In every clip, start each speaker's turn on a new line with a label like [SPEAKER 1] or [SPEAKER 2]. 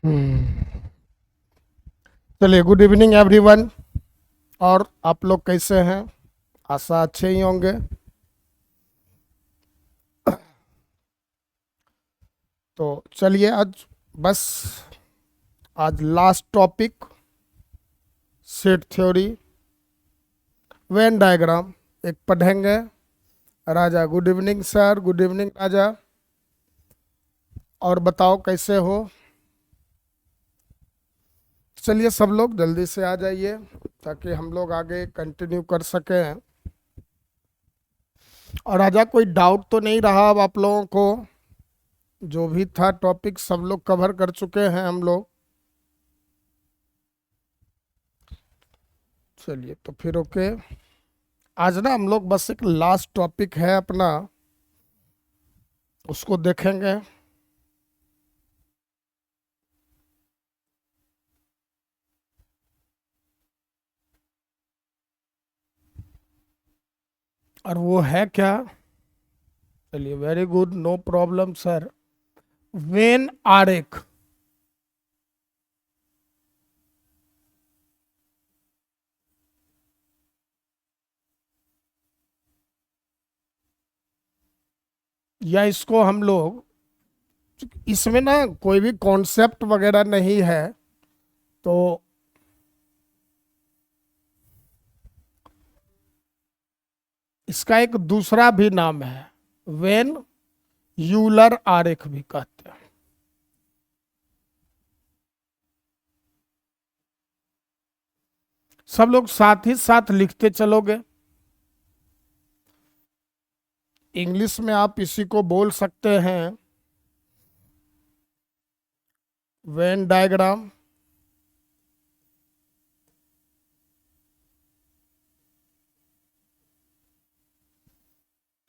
[SPEAKER 1] हम्म, चलिए, good evening everyone. और आप लोग कैसे हैं? आशा अच्छे ही होंगे। तो चलिए, बस आज last topic, set theory, Venn diagram एक पढ़ेंगे। Raja, good evening sir. Good evening Raja. और बताओ कैसे हो? चलिए, सब लोग जल्दी से आ जाइए ताकि हम लोग आगे कंटिन्यू कर सकें। और राजा, कोई डाउट तो नहीं रहा अब आप लोगों को? जो भी था टॉपिक सब लोग कवर कर चुके हैं हम लोग। चलिए, तो फिर ओके। आज ना हम लोग बस एक लास्ट टॉपिक है अपना, उसको देखेंगे। और वो है क्या? चलिए, very good, no problem sir. Venn आरेख। या इसको हम लोग, इसमें ना कोई भी कॉन्सेप्ट वगैरह नहीं है, तो इसका एक दूसरा भी नाम है, वेन यूलर आरेख भी कहते हैं। सब लोग साथ ही साथ लिखते चलोगे। इंग्लिश में आप इसी को बोल सकते हैं वेन डायग्राम,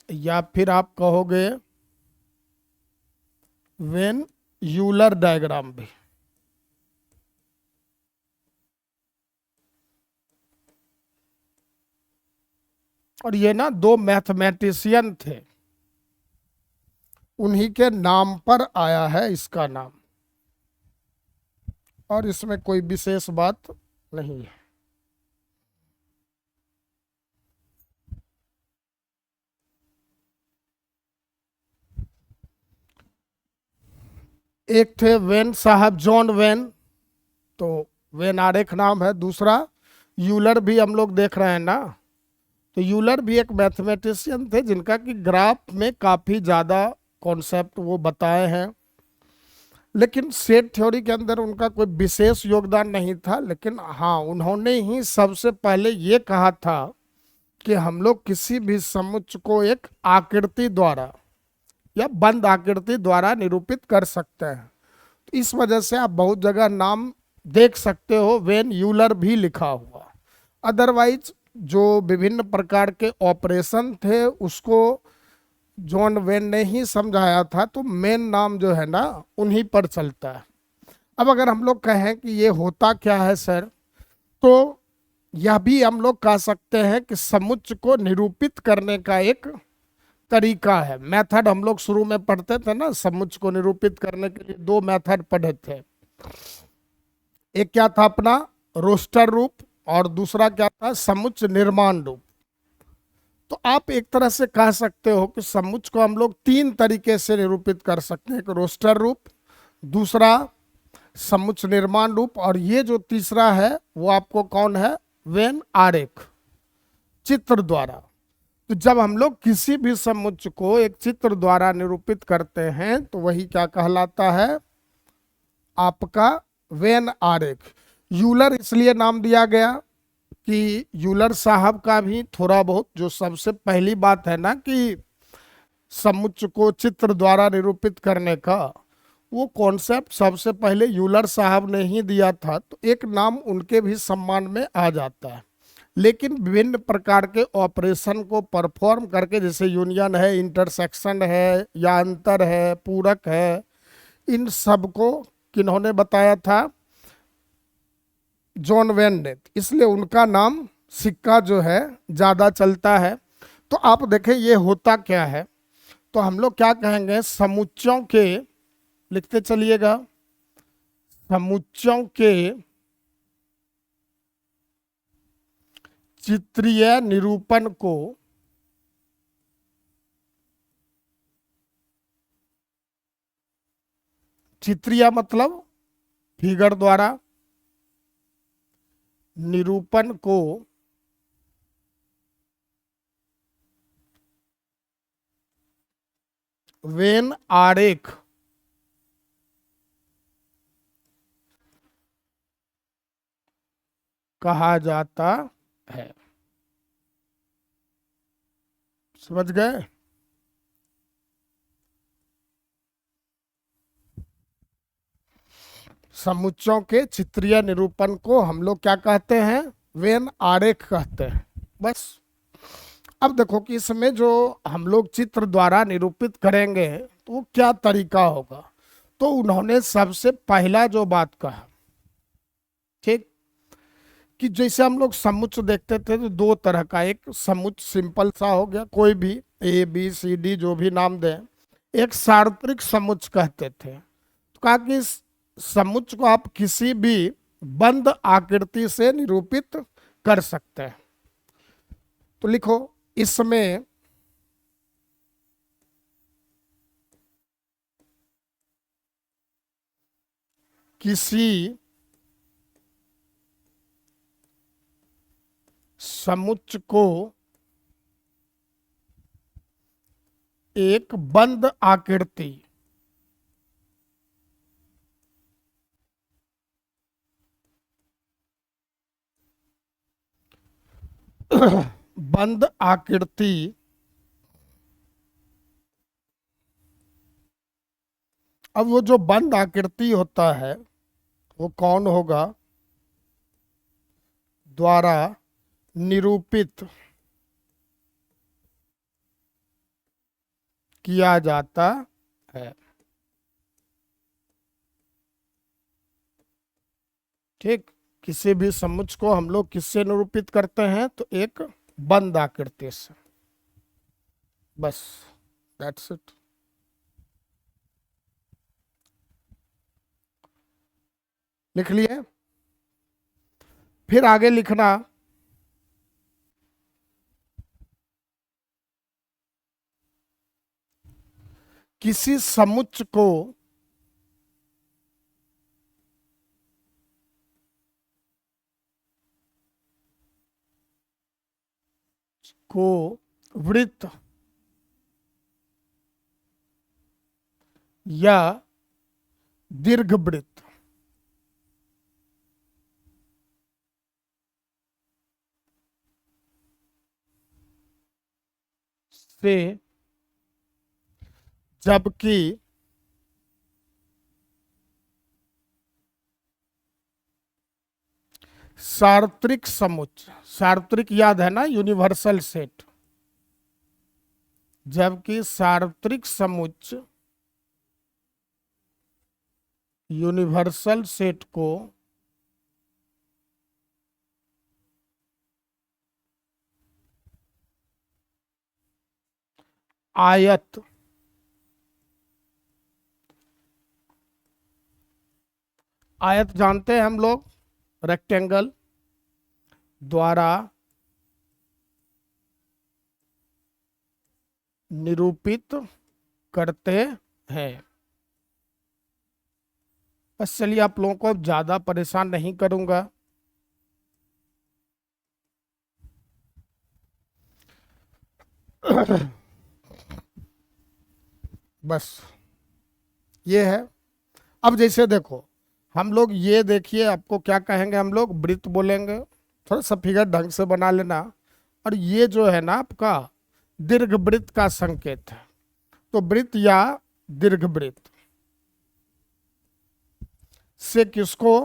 [SPEAKER 1] या फिर आप कहोगे वेन यूलर डायग्राम भी। और ये ना दो मैथमेटिशियन थे, उन्हीं के नाम पर आया है इसका नाम, और इसमें कोई विशेष बात नहीं है। एक थे वेन साहब, जॉन वेन, तो वेन आरेख नाम है। दूसरा यूलर भी हम लोग देख रहे हैं ना, तो यूलर भी एक मैथमेटिशियन थे जिनका कि ग्राफ में काफ़ी ज़्यादा कॉन्सेप्ट वो बताए हैं। लेकिन सेट थ्योरी के अंदर उनका कोई विशेष योगदान नहीं था, लेकिन हाँ, उन्होंने ही सबसे पहले ये कहा था कि हम लोग किसी भी समुच्चय को एक आकृति द्वारा या बंद आकृति द्वारा निरूपित कर सकते हैं। तो इस वजह से आप बहुत जगह नाम देख सकते हो वेन यूलर भी लिखा हुआ। अदरवाइज जो विभिन्न प्रकार के ऑपरेशन थे उसको जॉन वेन ने ही समझाया था, तो मेन नाम जो है ना उन्हीं पर चलता है। अब अगर हम लोग कहें कि ये होता क्या है सर, तो यह भी हम लोग कह सकते हैं कि समुच्चय को निरूपित करने का एक तरीका है। मेथड हम लोग शुरू में पढ़ते थे ना, समुच्चय को निरूपित करने के लिए दो मेथड पढ़े थे। एक क्या था अपना रोस्टर रूप, और दूसरा क्या था समुच्चय निर्माण रूप। तो आप एक तरह से कह सकते हो कि समुच्चय को हम लोग तीन तरीके से निरूपित कर सकते हैं। एक रोस्टर रूप, दूसरा समुच्चय निर्माण रूप, और ये जो तीसरा है वो आपको कौन है, वेन आरेख, चित्र द्वारा। तो जब हम लोग किसी भी समुच्चय को एक चित्र द्वारा निरूपित करते हैं तो वही क्या कहलाता है, आपका वेन आरेख। यूलर इसलिए नाम दिया गया कि यूलर साहब का भी थोड़ा बहुत, जो सबसे पहली बात है ना कि समुच्चय को चित्र द्वारा निरूपित करने का, वो कॉन्सेप्ट सबसे पहले यूलर साहब ने ही दिया था, तो एक नाम उनके भी सम्मान में आ जाता है। लेकिन विभिन्न प्रकार के ऑपरेशन को परफॉर्म करके, जैसे यूनियन है, इंटरसेक्शन है, या अंतर है, पूरक है, इन सब को किन्होंने बताया था, जॉन वेन ने। इसलिए उनका नाम सिक्का जो है ज़्यादा चलता है। तो आप देखें ये होता क्या है, तो हम लोग क्या कहेंगे, समुच्चयों के, लिखते चलिएगा, समुच्चयों के चित्रीय निरूपण को चित्रीय मतलब फिगर द्वारा, निरूपण को वेन आरेख कहा जाता है। समझ गए? समुच्चयों के चित्रीय निरूपण को हम लोग क्या कहते हैं? वेन आरेख कहते हैं। बस अब देखो कि इसमें जो हम लोग चित्र द्वारा निरूपित करेंगे तो वो क्या तरीका होगा। तो उन्होंने सबसे पहला जो बात कहा, ठीक, कि जैसे हम लोग समुच्च देखते थे तो दो तरह का, एक समुच्च सिंपल सा हो गया, कोई भी ए बी सी डी जो भी नाम दें, एक सार्वत्रिक समुच्च कहते थे। तो कहा कि इस समुच्च को आप किसी भी बंद आकृति से निरूपित कर सकते हैं। तो लिखो, इसमें किसी समुच्च को एक बंद आकृति बंद आकृति अब वो जो बंद आकृति होता है वो कौन होगा? द्वारा निरूपित किया जाता है। ठीक, किसी भी समुच्च को हम लोग किससे निरूपित करते हैं? तो एक बंद आकृति से। बस, दैट्स इट। लिख लिए? फिर आगे लिखना, किसी समुच्च को वृत्त या दीर्घवृत्त से, जबकि सार्वत्रिक समुच्च, सार्वत्रिक याद है ना, यूनिवर्सल सेट, जबकि सार्वत्रिक समुच्च यूनिवर्सल सेट को आयत आयत जानते हैं हम लोग, रेक्टेंगल द्वारा निरूपित करते हैं। बस चलिए, आप लोगों को अब ज्यादा परेशान नहीं करूंगा। बस ये है। अब जैसे देखो, हम लोग ये देखिए, आपको क्या कहेंगे, हम लोग वृत्त बोलेंगे, थोड़ा सा फिगर ढंग से बना लेना। और ये जो है ना आपका दीर्घवृत्त का संकेत है। तो वृत्त या दीर्घवृत्त से किसको?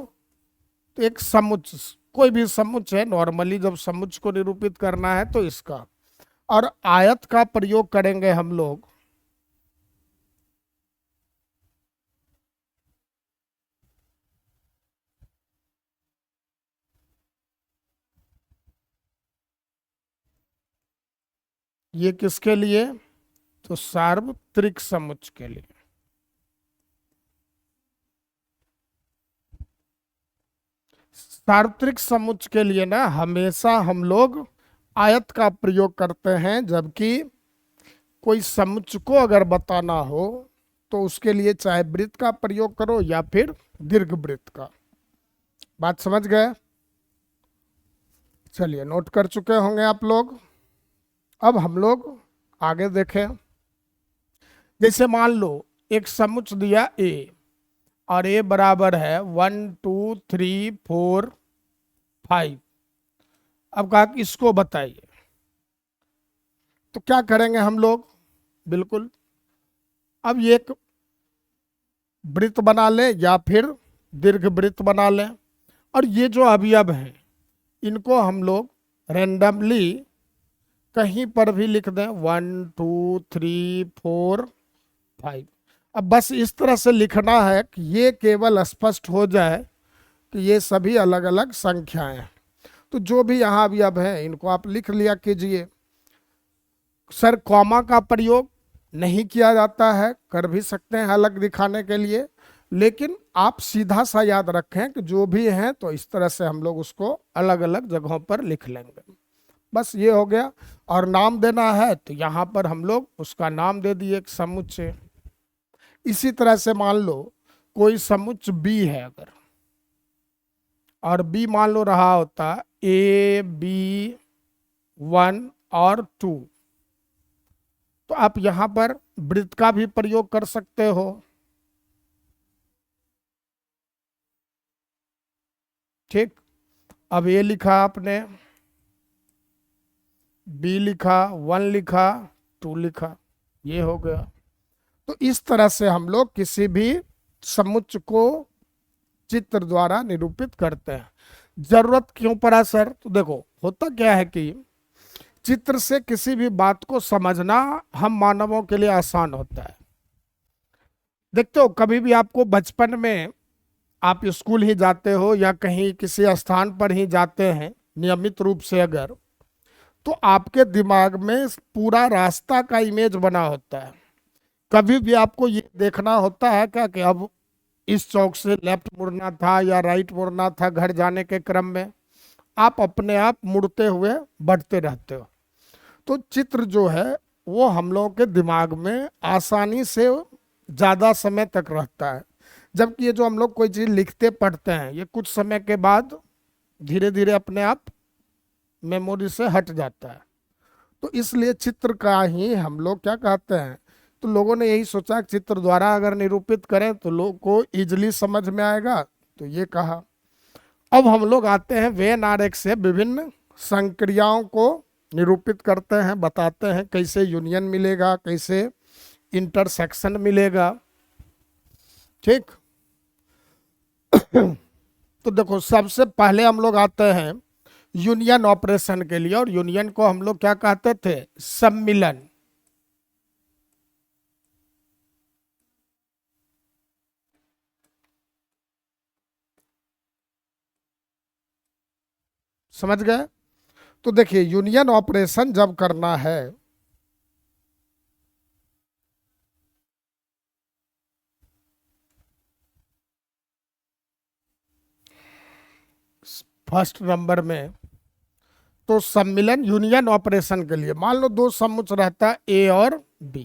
[SPEAKER 1] तो एक समुच्च, कोई भी समुच्च है, नॉर्मली जब समुच्च को निरूपित करना है तो इसका। और आयत का प्रयोग करेंगे हम लोग ये किसके लिए? तो सार्वत्रिक समुच्च के लिए। सार्वत्रिक समुच्च के लिए ना हमेशा हम लोग आयत का प्रयोग करते हैं, जबकि कोई समुच्च को अगर बताना हो तो उसके लिए चाहे वृत्त का प्रयोग करो या फिर दीर्घ वृत्त का। बात समझ गए? चलिए, नोट कर चुके होंगे आप लोग। अब हम लोग आगे देखें। जैसे मान लो एक समुच्च दिया ए और ए बराबर है 1 2 3 4 5। अब कहा कि इसको बताइए, तो क्या करेंगे हम लोग? बिल्कुल, अब ये एक वृत्त बना ले या फिर दीर्घ वृत्त बना लें, और ये जो अवयव हैं इनको हम लोग रेंडमली कहीं पर भी लिख दें, 1 2 3 4 5। अब बस इस तरह से लिखना है कि ये केवल स्पष्ट हो जाए कि ये सभी अलग अलग संख्याएं हैं। तो जो भी यहाँ अवयव हैं इनको आप लिख लिया कीजिए। सर कॉमा का प्रयोग नहीं किया जाता है, कर भी सकते हैं अलग दिखाने के लिए, लेकिन आप सीधा सा याद रखें कि जो भी हैं तो इस तरह से हम लोग उसको अलग अलग जगहों पर लिख लेंगे। बस ये हो गया। और नाम देना है तो यहाँ पर हम लोग उसका नाम दे दिए एक समुच्चय। इसी तरह से मान लो कोई समुच्चय बी है अगर, और बी मान लो रहा होता ए बी 1 और 2, तो आप यहां पर वृत्त का भी प्रयोग कर सकते हो। ठीक, अब ए लिखा आपने, बी लिखा, 1 लिखा, 2 लिखा, ये हो गया। तो इस तरह से हम लोग किसी भी समुच्चय को चित्र द्वारा निरूपित करते हैं। जरूरत क्यों पड़ा सर? तो देखो होता क्या है कि चित्र से किसी भी बात को समझना हम मानवों के लिए आसान होता है। देखते हो कभी भी आपको बचपन में आप स्कूल ही जाते हो या कहीं किसी स्थान पर ही जाते हैं नियमित रूप से अगर, तो आपके दिमाग में पूरा रास्ता का इमेज बना होता है। कभी भी आपको ये देखना होता है क्या कि अब इस चौक से लेफ्ट मुड़ना था या राइट मुड़ना था घर जाने के क्रम में, आप अपने आप मुड़ते हुए बढ़ते रहते हो। तो चित्र जो है वो हम लोगों के दिमाग में आसानी से ज़्यादा समय तक रहता है, जबकि ये जो हम लोग कोई चीज़ लिखते पढ़ते हैं ये कुछ समय के बाद धीरे धीरे अपने आप मेमोरी से हट जाता है। तो इसलिए चित्र का ही हम लोग क्या कहते हैं, तो लोगों ने यही सोचा कि चित्र द्वारा अगर निरूपित करें तो लोगों को इजीली समझ में आएगा, तो ये कहा। अब हम लोग आते हैं वेन आरेख से विभिन्न संक्रियाओं को निरूपित करते हैं, बताते हैं कैसे यूनियन मिलेगा, कैसे इंटरसेक्शन मिलेगा। ठीक तो देखो सबसे पहले हम लोग आते हैं यूनियन ऑपरेशन के लिए, और यूनियन को हम लोग क्या कहते थे? सम्मिलन। समझ गए? तो देखिए यूनियन ऑपरेशन जब करना है फर्स्ट नंबर में, तो सम्मिलन यूनियन ऑपरेशन के लिए मान लो दो समुच्चय रहता है ए और बी,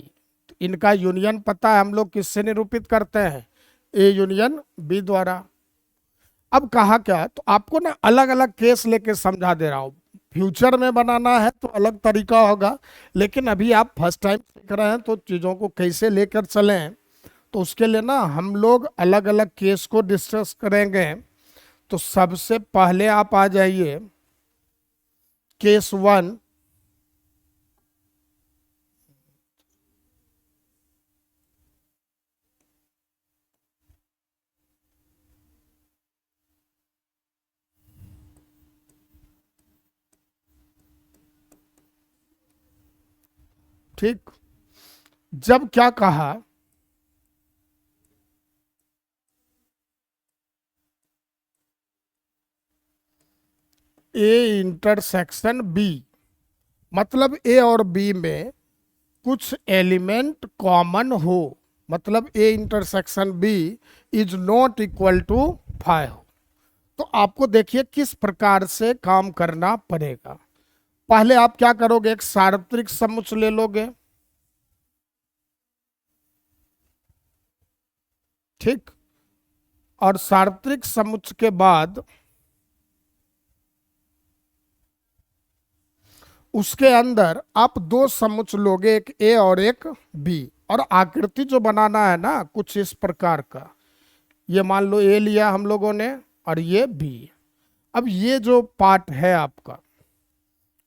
[SPEAKER 1] तो इनका यूनियन पता है हम लोग किससे निरूपित करते हैं? ए यूनियन बी द्वारा। अब कहा क्या, तो आपको ना अलग अलग केस लेके समझा दे रहा हूँ। फ्यूचर में बनाना है तो अलग तरीका होगा, लेकिन अभी आप फर्स्ट टाइम सीख रहे हैं तो चीज़ों को कैसे लेकर चलें, तो उसके लिए ना हम लोग अलग अलग केस को डिस्कस करेंगे। तो सबसे पहले आप आ जाइए केस 1। ठीक, जब क्या कहा, ए इंटरसेक्शन बी, मतलब ए और बी में कुछ एलिमेंट कॉमन हो, मतलब A intersection B is not equal to 5 हो। तो आपको देखिए किस प्रकार से काम करना पड़ेगा। पहले आप क्या करोगे, एक सार्वत्रिक समुच्चय ले लोगे, ठीक। और सार्वत्रिक समुच्चय के बाद उसके अंदर आप दो समुच्चय लोगे, एक ए और एक बी। और आकृति जो बनाना है ना कुछ इस प्रकार का, ये मान लो ए लिया हम लोगों ने और ये बी। अब ये जो पार्ट है आपका,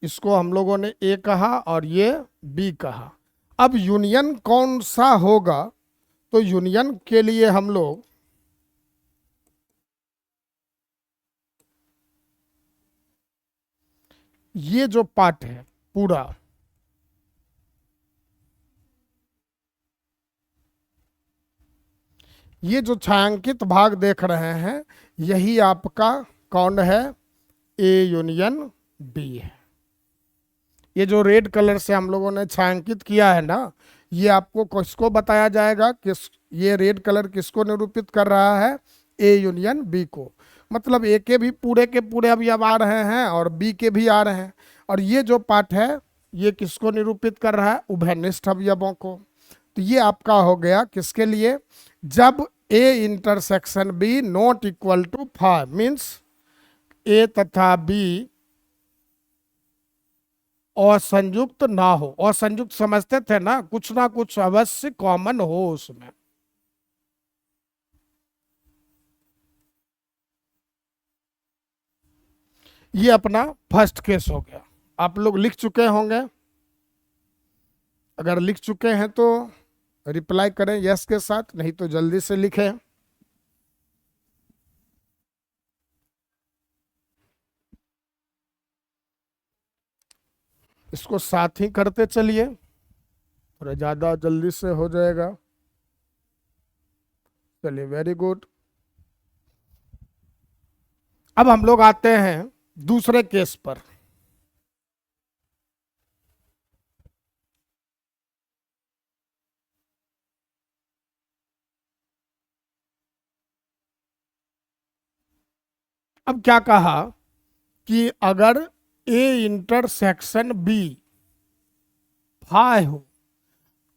[SPEAKER 1] इसको हम लोगों ने ए कहा और ये बी कहा। अब यूनियन कौन सा होगा, तो यूनियन के लिए हम लोग ये जो पार्ट है पूरा, ये जो छायांकित भाग देख रहे हैं, यही आपका कौन है, ए यूनियन बी है। ये जो रेड कलर से हम लोगों ने छायांकित किया है ना, ये आपको किसको बताया जाएगा, किस, ये रेड कलर किसको निरूपित कर रहा है, ए यूनियन बी को। मतलब ए के भी पूरे के पूरे अवयव आ रहे हैं और बी के भी आ रहे हैं। और ये जो पार्ट है ये किसको निरूपित कर रहा है, उभयनिष्ठ अवयवों को। तो ये आपका हो गया किसके लिए, जब A intersection B not equal to 5, means A तथा बी असंयुक्त ना हो। असंयुक्त समझते थे ना कुछ अवश्य कॉमन हो उसमें। ये अपना फर्स्ट केस हो गया। आप लोग लिख चुके होंगे, अगर लिख चुके हैं तो रिप्लाई करें यस के साथ, नहीं तो जल्दी से लिखें। इसको साथ ही करते चलिए, थोड़ा ज़्यादा जल्दी से हो जाएगा। चलिए, वेरी गुड। अब हम लोग आते हैं दूसरे केस पर। अब क्या कहा कि अगर ए इंटरसेक्शन बी 5 हो।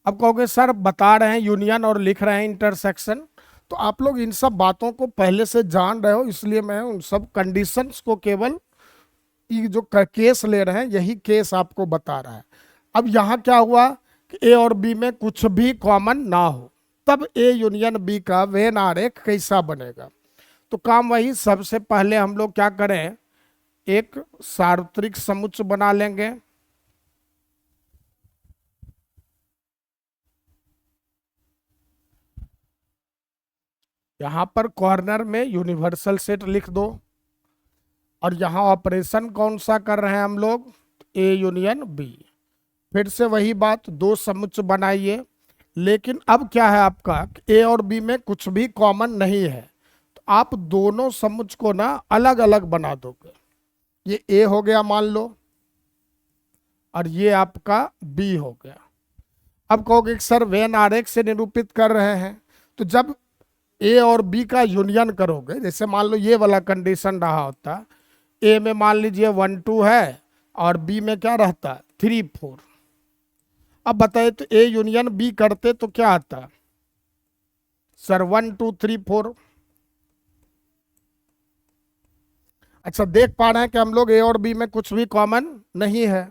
[SPEAKER 1] अब कहोगे सर बता रहे हैं यूनियन और लिख रहे हैं इंटरसेक्शन, तो आप लोग इन सब बातों को पहले से जान रहे हो, इसलिए मैं उन सब कंडीशंस को केवल ये जो केस ले रहे हैं यही केस आपको बता रहा है। अब यहाँ क्या हुआ कि ए और बी में कुछ भी कॉमन ना हो, तब ए यूनियन बी का वेन आरेख कैसा बनेगा। तो काम वही, सबसे पहले हम लोग क्या करें, एक सार्वत्रिक समुच्चय बना लेंगे। यहां पर कॉर्नर में यूनिवर्सल सेट लिख दो। और यहां ऑपरेशन कौन सा कर रहे हैं हम लोग, ए यूनियन बी। फिर से वही बात, दो समुच्चय बनाइए। लेकिन अब क्या है आपका, ए और बी में कुछ भी कॉमन नहीं है, तो आप दोनों समुच्चय को ना अलग अलग बना दोगे। ये ए हो गया मान लो, और ये आपका बी हो गया। अब कहोगे सर वेन आरेख से निरूपित कर रहे हैं, तो जब ए और बी का यूनियन करोगे, जैसे मान लो ये वाला कंडीशन रहा होता, ए में मान लीजिए 1 2 है और बी में क्या रहता 3 4। अब बताइए तो ए यूनियन बी करते तो क्या आता, सर 1 2 3 4। अच्छा, देख पा रहे हैं कि हम लोग ए और बी में कुछ भी कॉमन नहीं है,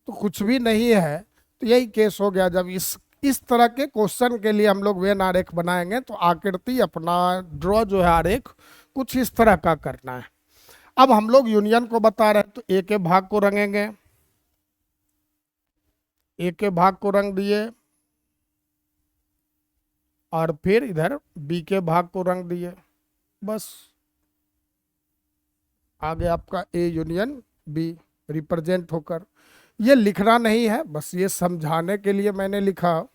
[SPEAKER 1] तो कुछ भी नहीं है तो यही केस हो गया। जब इस तरह के क्वेश्चन के लिए हम लोग वेन आरेख बनाएंगे तो आकृति अपना ड्रॉ जो है आरेख कुछ इस तरह का करना है। अब हम लोग यूनियन को बता रहे हैं, तो ए के भाग को रंगेंगे, ए के भाग को रंग दिए, और फिर इधर बी के भाग को रंग दिए, बस आगे आपका ए यूनियन बी रिप्रेजेंट होकर। ये लिखना नहीं है, बस ये समझाने के लिए मैंने लिखा।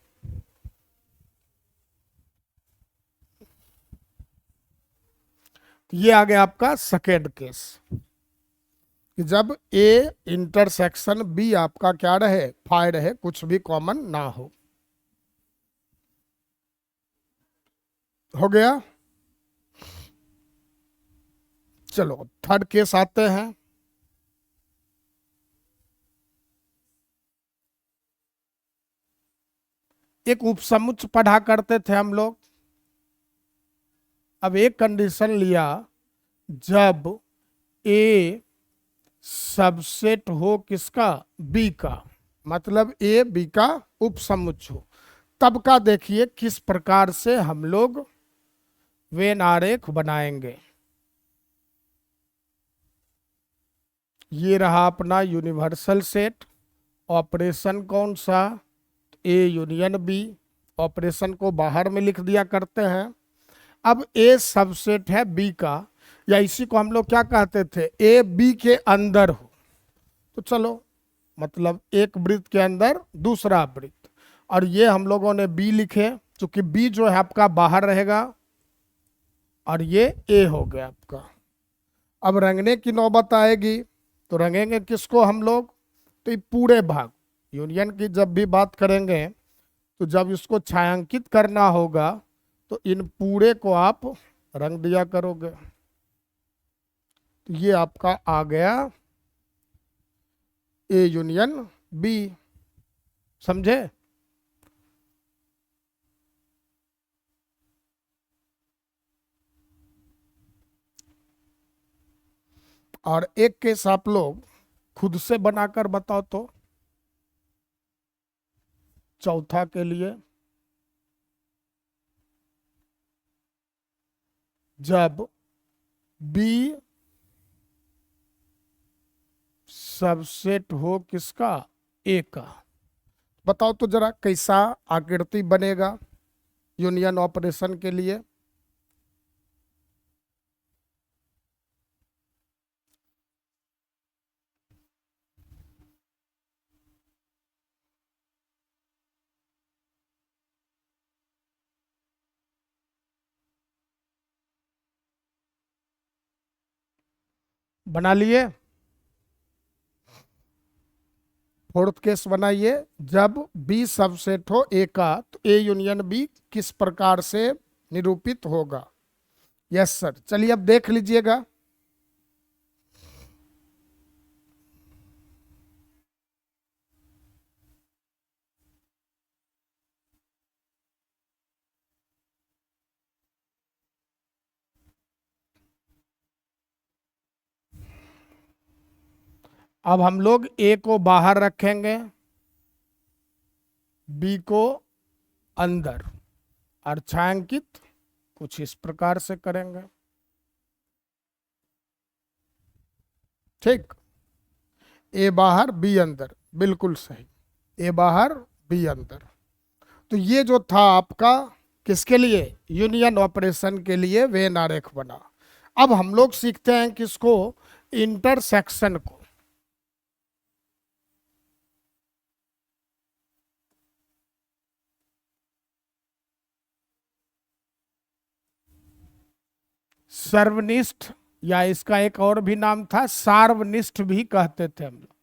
[SPEAKER 1] ये आ गया आपका सेकेंड केस, कि जब ए इंटरसेक्शन बी आपका क्या रहे, 5 रहे, कुछ भी कॉमन ना हो गया। चलो थर्ड केस आते हैं। एक उपसमुच्चय पढ़ा करते थे हम लोग। अब एक कंडीशन लिया, जब ए सबसेट हो किसका, बी का, मतलब ए बी का उपसमुच्चय हो, तब का देखिए किस प्रकार से हम लोग वेन आरेख बनाएंगे। ये रहा अपना यूनिवर्सल सेट। ऑपरेशन कौन सा, ए यूनियन बी। ऑपरेशन को बाहर में लिख दिया करते हैं। अब ए सबसेट है बी का, या इसी को हम लोग क्या कहते थे, ए बी के अंदर हो। तो चलो मतलब एक वृत्त के अंदर दूसरा वृत्त, और ये हम लोगों ने बी लिखे, क्योंकि बी जो है आपका बाहर रहेगा, और ये ए हो गया आपका। अब रंगने की नौबत आएगी, तो रंगेंगे किसको हम लोग, तो ये पूरे भाग यूनियन की जब भी बात करेंगे, तो जब इसको छायांकित करना होगा तो इन पूरे को आप रंग दिया करोगे। तो ये आपका आ गया ए यूनियन बी, समझे। और एक केस आप लोग खुद से बनाकर बताओ तो, चौथा के लिए। जब बी सबसेट हो किसका, ए का, बताओ तो जरा कैसा आकृति बनेगा यूनियन ऑपरेशन के लिए। बना लिए। फोर्थ केस बनाइए, जब बी सबसेट हो ए का, तो ए यूनियन बी किस प्रकार से निरूपित होगा। यस सर, चलिए अब देख लीजिएगा। अब हम लोग ए को बाहर रखेंगे, बी को अंदर, और छायांकित कुछ इस प्रकार से करेंगे। ठीक, ए बाहर बी अंदर, बिल्कुल सही। ए बाहर बी अंदर। तो ये जो था आपका किसके लिए, यूनियन ऑपरेशन के लिए वेन आरेख बना। अब हम लोग सीखते हैं किसको, इंटरसेक्शन को। सर्वनिष्ठ, या इसका एक और भी नाम था सार्वनिष्ठ भी कहते थे हम लोग।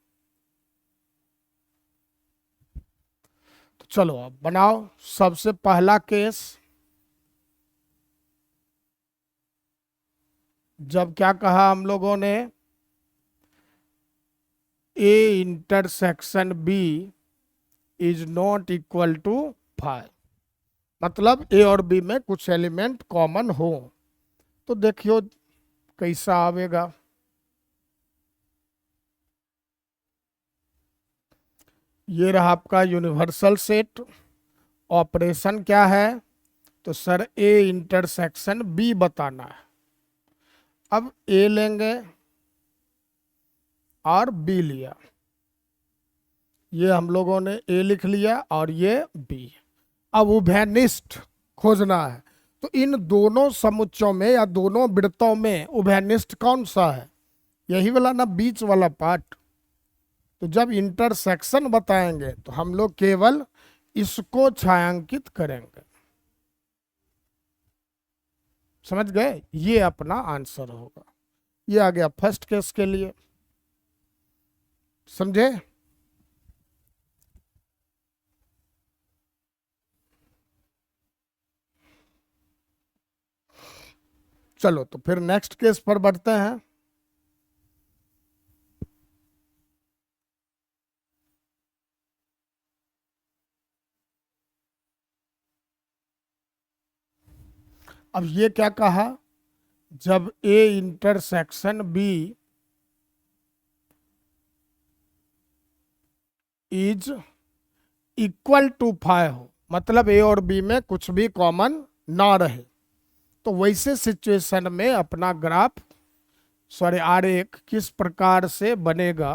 [SPEAKER 1] तो चलो अब बनाओ सबसे पहला केस। जब क्या कहा हम लोगों ने, A intersection B is not equal to 5, मतलब ए और बी में कुछ एलिमेंट कॉमन हो। तो देखियो कैसा आवेगा। ये रहा आपका यूनिवर्सल सेट। ऑपरेशन क्या है, तो सर ए इंटरसेक्शन बी बताना है। अब ए लेंगे और बी लिया, ये हम लोगों ने ए लिख लिया और ये बी। अब उभयनिष्ठ खोजना है, तो इन दोनों समुच्चयों में या दोनों वृत्तों में उभयनिष्ठ कौन सा है, यही वाला ना, बीच वाला पार्ट। तो जब इंटरसेक्शन बताएंगे तो हम लोग केवल इसको छायांकित करेंगे। समझ गए, ये अपना आंसर होगा। ये आ गया फर्स्ट केस के लिए, समझे। चलो तो फिर नेक्स्ट केस पर बढ़ते हैं। अब ये क्या कहा, जब A intersection B is equal to 5 हो, मतलब ए और बी में कुछ भी कॉमन ना रहे, तो वैसे सिचुएशन में अपना ग्राफ आरेख किस प्रकार से बनेगा,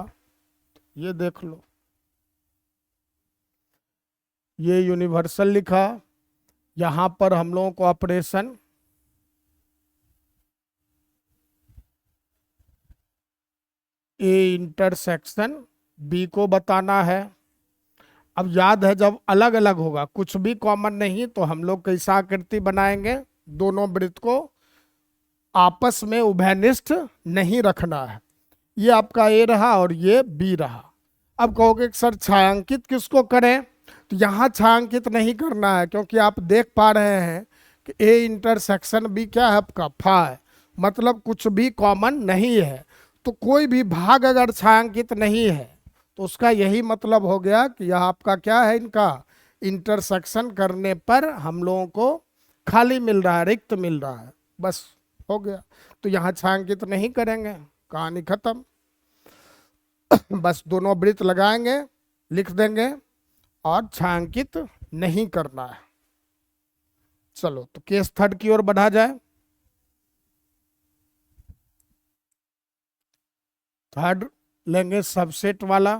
[SPEAKER 1] ये देख लो। ये यूनिवर्सल लिखा, यहां पर हम लोगों को ऑपरेशन ए इंटरसेक्शन बी को बताना है। अब याद है जब अलग अलग होगा, कुछ भी कॉमन नहीं, तो हम लोग कैसा आकृति बनाएंगे, दोनों वृत्त को आपस में उभयनिष्ठ नहीं रखना है। ये आपका ए रहा और ये बी रहा। अब कहोगे सर छायांकित किसको करें, तो यहाँ छायांकित नहीं करना है, क्योंकि आप देख पा रहे हैं कि ए इंटरसेक्शन बी क्या है आपका फा है, मतलब कुछ भी कॉमन नहीं है। तो कोई भी भाग अगर छायांकित नहीं है तो उसका यही मतलब हो गया कि यह आपका क्या है, इनका इंटरसेक्शन करने पर हम लोगों को खाली मिल रहा है, रिक्त मिल रहा है, बस हो गया। तो यहाँ छायांकित नहीं करेंगे, कहानी खत्म। बस दोनों वृत्त लगाएंगे, लिख देंगे और छायांकित नहीं करना है। चलो तो केस थर्ड की ओर बढ़ा जाए। थर्ड लेंगे सबसेट वाला।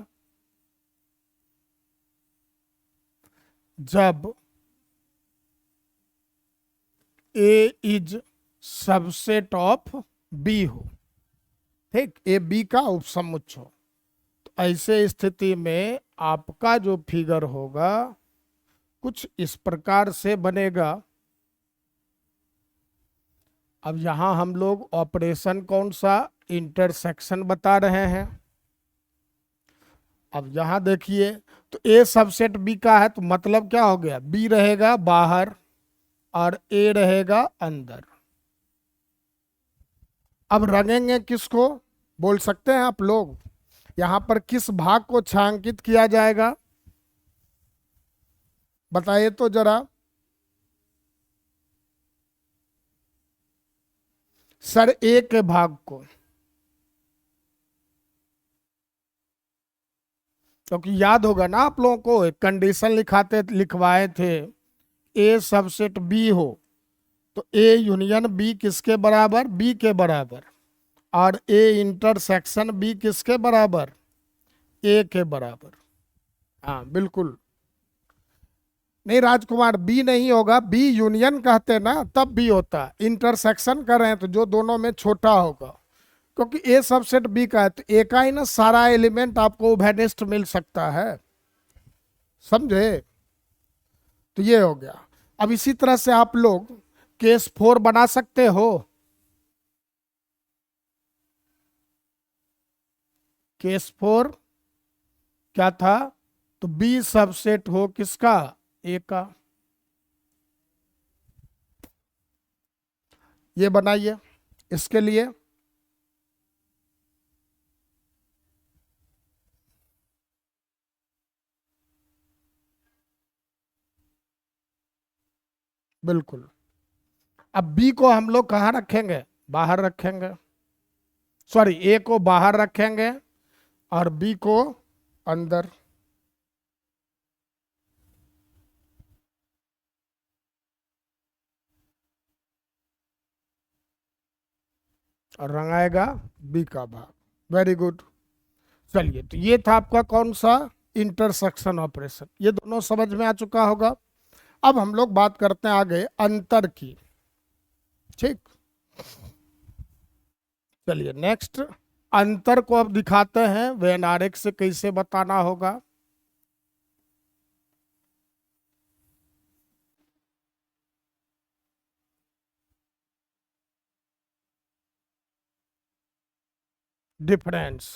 [SPEAKER 1] जब ए इज सबसेट ऑफ बी हो, ठीक, ए बी का उपसमुच्चय हो, तो ऐसे स्थिति में आपका जो फिगर होगा कुछ इस प्रकार से बनेगा। अब यहां हम लोग ऑपरेशन कौन सा, इंटरसेक्शन बता रहे हैं। अब यहां देखिए, तो ए सबसेट बी का है, तो मतलब क्या हो गया, बी रहेगा बाहर और ए रहेगा अंदर। अब रंगेंगे किसको, बोल सकते हैं आप लोग, यहां पर किस भाग को छायांकित किया जाएगा, बताइए तो जरा। सर ए के भाग को, क्योंकि याद होगा ना आप लोगों को, एक कंडीशन लिखवाए थे, ए सबसेट बी हो तो ए यूनियन बी किसके बराबर, बी के बराबर, और ए इंटरसेक्शन बी किसके बराबर, ए के बराबर। हाँ बिल्कुल, नहीं राजकुमार बी नहीं होगा, बी यूनियन कहते ना तब बी होता, इंटरसेक्शन कर रहे हैं तो जो दोनों में छोटा होगा, क्योंकि ए सबसेट बी का है तो ए का ही ना सारा एलिमेंट आपको उभयनिष्ठ मिल सकता है, समझे। तो ये हो गया। अब इसी तरह से आप लोग केस 4 बना सकते हो। केस 4 क्या था, तो बी सबसेट हो किसका, ए का। ये बनाइए इसके लिए। बिल्कुल। अब बी को हम लोग कहाँ रखेंगे, बाहर रखेंगे, ए को बाहर रखेंगे और बी को अंदर। और रंगाएगा बी का भाग। Very good. चलिए तो ये था आपका कौन सा, इंटरसेक्शन ऑपरेशन। ये दोनों समझ में आ चुका होगा। अब हम लोग बात करते हैं आगे अंतर की, ठीक। चलिए नेक्स्ट अंतर को अब दिखाते हैं, वेन आरेख से कैसे बताना होगा। डिफरेंस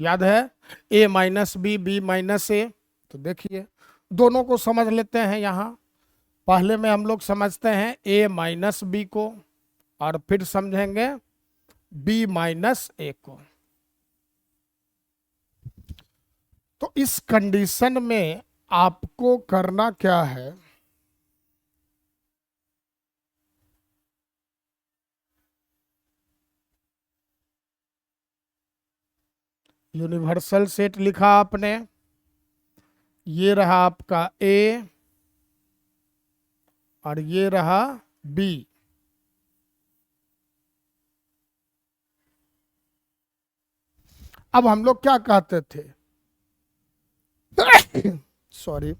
[SPEAKER 1] याद है, ए माइनस बी, बी माइनस ए। तो देखिए दोनों को समझ लेते हैं। यहाँ पहले में हम लोग समझते हैं ए माइनस बी को, और फिर समझेंगे b माइनस a को। तो इस कंडीशन में आपको करना क्या है, यूनिवर्सल सेट लिखा आपने, ये रहा आपका A और ये रहा B। अब हम लोग क्या कहते थे sorry,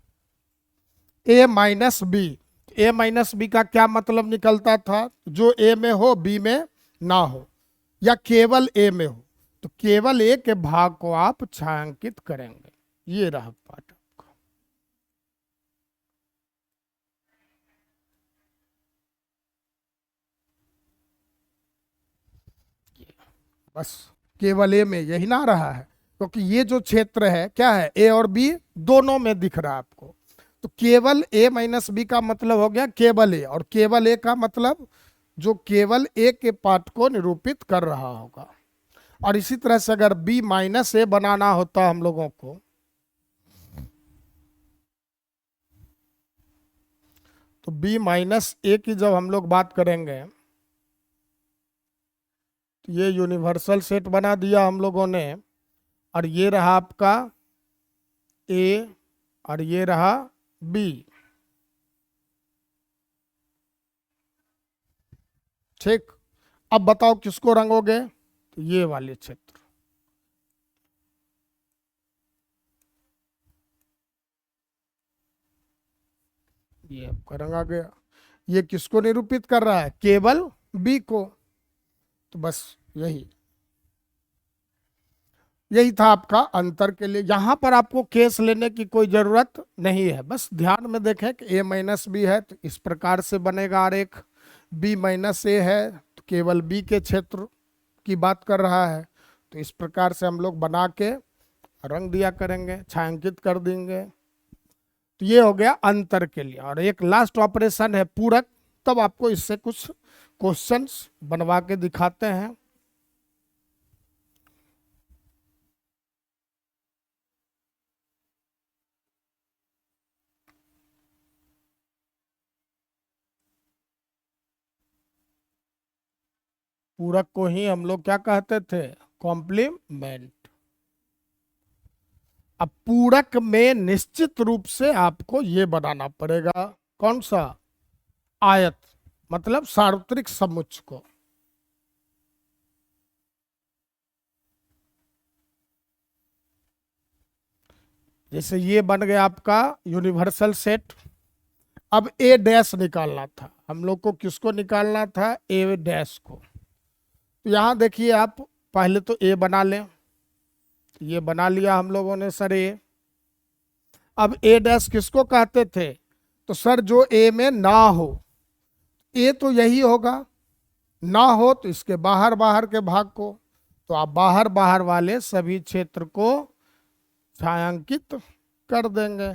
[SPEAKER 1] A minus B. A minus B का क्या मतलब निकलता था, जो A में हो B में ना हो, या केवल A में हो, तो केवल A के भाग को आप छायांकित करेंगे। ये रहा पाठ आपका। बस केवल A में यही ना रहा है, क्योंकि ये जो क्षेत्र है क्या है, A और B दोनों में दिख रहा है आपको। तो केवल A माइनस बी का मतलब हो गया केवल A, और केवल A का मतलब जो केवल A के पार्ट को निरूपित कर रहा होगा। और इसी तरह से अगर B माइनस A बनाना होता हम लोगों को, तो B माइनस A की जब हम लोग बात करेंगे, तो ये यूनिवर्सल सेट बना दिया हम लोगों ने, और ये रहा आपका A और ये रहा B। ठीक, अब बताओ किसको रंगोगे, तो ये वाले क्षेत्र। ये आपका रंगा गया। ये किसको निरूपित कर रहा है, केवल B को। तो बस यही यही था आपका अंतर के लिए। यहां पर आपको केस लेने की कोई जरूरत नहीं है, बस ध्यान में देखें कि A माइनस बी है तो इस प्रकार से बनेगा आरेख, B माइनस A है तो केवल B के क्षेत्र की बात कर रहा है, तो इस प्रकार से हम लोग बना के रंग दिया करेंगे, छायांकित कर देंगे। तो ये हो गया अंतर के लिए। और एक लास्ट ऑपरेशन है पूरक, तब आपको इससे कुछ क्वेश्चंस बनवा के दिखाते हैं। पूरक को ही हम लोग क्या कहते थे, कॉम्प्लीमेंट। अब पूरक में निश्चित रूप से आपको ये बनाना पड़ेगा, कौन सा, आयत, मतलब सार्वत्रिक समुच्चय को। जैसे ये बन गया आपका यूनिवर्सल सेट। अब ए डैश निकालना था हम लोग को, किसको निकालना था, ए डैश को। तो यहां देखिए आप पहले तो ए बना लें, ये बना लिया हम लोगों ने सर ए। अब ए डैश किसको कहते थे, तो सर जो ए में ना हो, ए तो यही होगा, ना हो तो इसके बाहर बाहर के भाग को। तो आप बाहर बाहर वाले सभी क्षेत्र को छायांकित कर देंगे।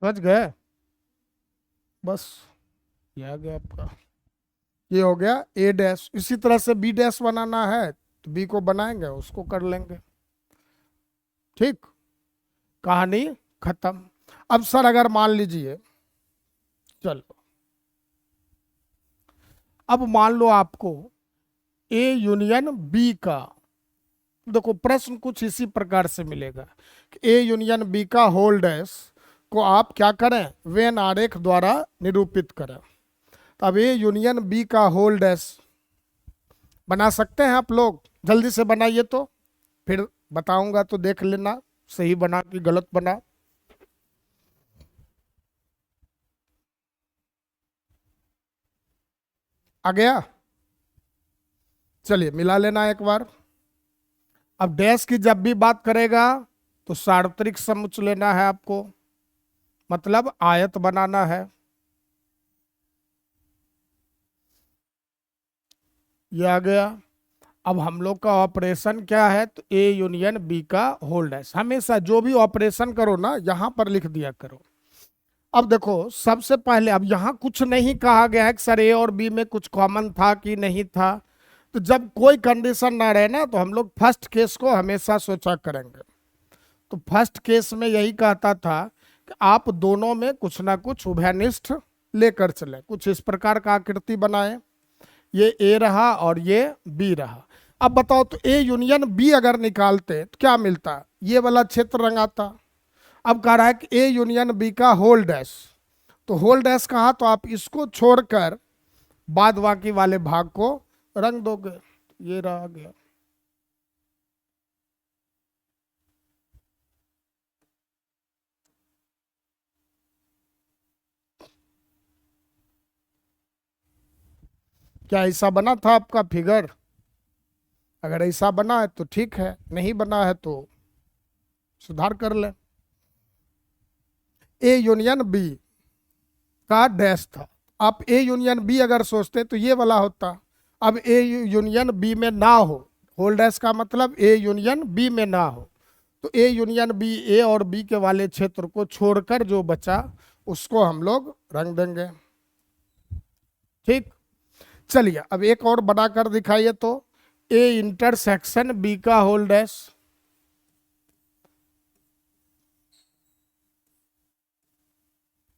[SPEAKER 1] समझ गए, बस ये आ गया आपका, ये हो गया ए डैश। इसी तरह से बी डैश बनाना है तो बी को बनाएंगे, उसको कर लेंगे। ठीक, कहानी खत्म। अब सर अगर मान लीजिए, चलो अब मान लो आपको ए यूनियन बी का, देखो प्रश्न कुछ इसी प्रकार से मिलेगा कि ए यूनियन बी का होल डैश को आप क्या करें, वेन आरेख द्वारा निरूपित करें। तो अब ए यूनियन बी का होल डैश बना सकते हैं आप लोग, जल्दी से बनाइए, तो फिर बताऊंगा तो देख लेना सही बना कि गलत बना। आ गया, चलिए मिला लेना एक बार। अब डैश की जब भी बात करेगा तो सार्वत्रिक समुच्च लेना है आपको, मतलब आयत बनाना है। ये आ गया। अब हम लोग का ऑपरेशन क्या है, तो ए यूनियन बी का होल्ड है। हमेशा जो भी ऑपरेशन करो ना यहां पर लिख दिया करो। अब देखो सबसे पहले, अब यहां कुछ नहीं कहा गया है कि सर ए और बी में कुछ कॉमन था कि नहीं था। तो जब कोई कंडीशन ना रहे ना तो हम लोग फर्स्ट केस को हमेशा सोचा करेंगे। तो फर्स्ट केस में यही कहता था कि आप दोनों में कुछ ना कुछ उभयनिष्ठ लेकर चले। कुछ इस प्रकार का आकृति बनाए, ये ए रहा और ये बी रहा। अब बताओ तो ए यूनियन बी अगर निकालते तो क्या मिलता, ये वाला क्षेत्र रंगाता। अब कह रहा है कि ए यूनियन बी का होल डैश, तो होल डैश कहा तो आप इसको छोड़कर बाद बाकी वाले भाग को रंग दोगे। ये रह गया। क्या ऐसा बना था आपका फिगर? अगर ऐसा बना है तो ठीक है, नहीं बना है तो सुधार कर ले। ए यूनियन बी का डैश था, आप ए यूनियन बी अगर सोचते तो ये वाला होता। अब ए यूनियन बी में ना हो, होल डैश का मतलब ए यूनियन बी में ना हो, तो ए यूनियन बी, ए और बी के वाले क्षेत्र को छोड़कर जो बचा उसको हम लोग रंग देंगे। ठीक, चलिए अब एक और बनाकर दिखाइए तो, ए इंटरसेक्शन बी का whole dash.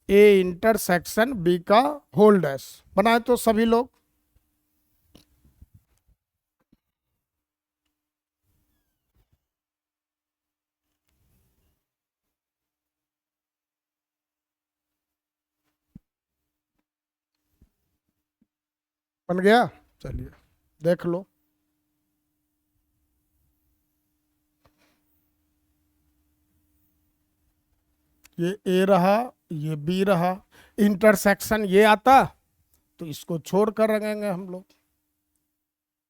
[SPEAKER 1] A intersection B का होल डैश बनाए तो सभी लोग। बन गया, चलिए देख लो। ये ए रहा, ये बी रहा, इंटरसेक्शन ये आता तो इसको छोड़कर रंगेंगे हम लोग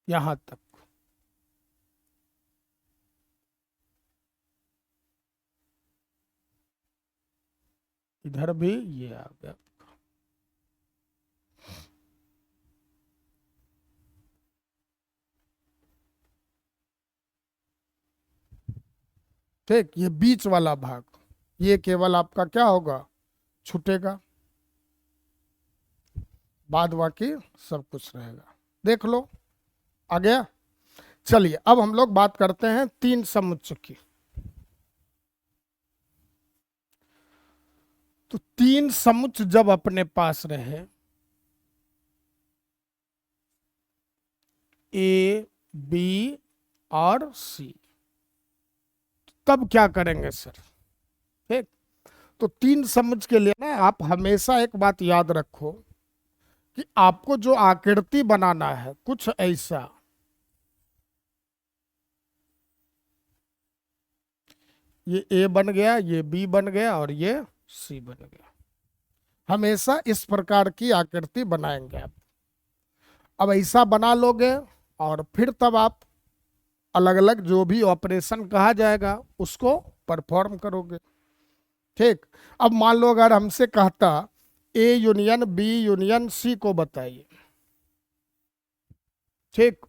[SPEAKER 1] यहां तक। इधर भी ये आ गया। ठीक, ये बीच वाला भाग ये केवल आपका क्या होगा, छूटेगा, बाद बाकी सब कुछ रहेगा। देख लो आ गया। चलिए अब हम लोग बात करते हैं तीन समुच्चय की। तो तीन समुच्चय जब अपने पास रहे, ए बी और सी, तब क्या करेंगे सर? ठीक, तो तीन समुच्चय के लिए ना आप हमेशा एक बात याद रखो कि आपको जो आकृति बनाना है कुछ ऐसा, ये ए बन गया, ये बी बन गया और ये सी बन गया। हमेशा इस प्रकार की आकृति बनाएंगे आप। अब ऐसा बना लोगे और फिर तब आप अलग अलग जो भी ऑपरेशन कहा जाएगा उसको परफॉर्म करोगे। ठीक, अब मान लो अगर हमसे कहता A union B union C को बताइए, ठीक,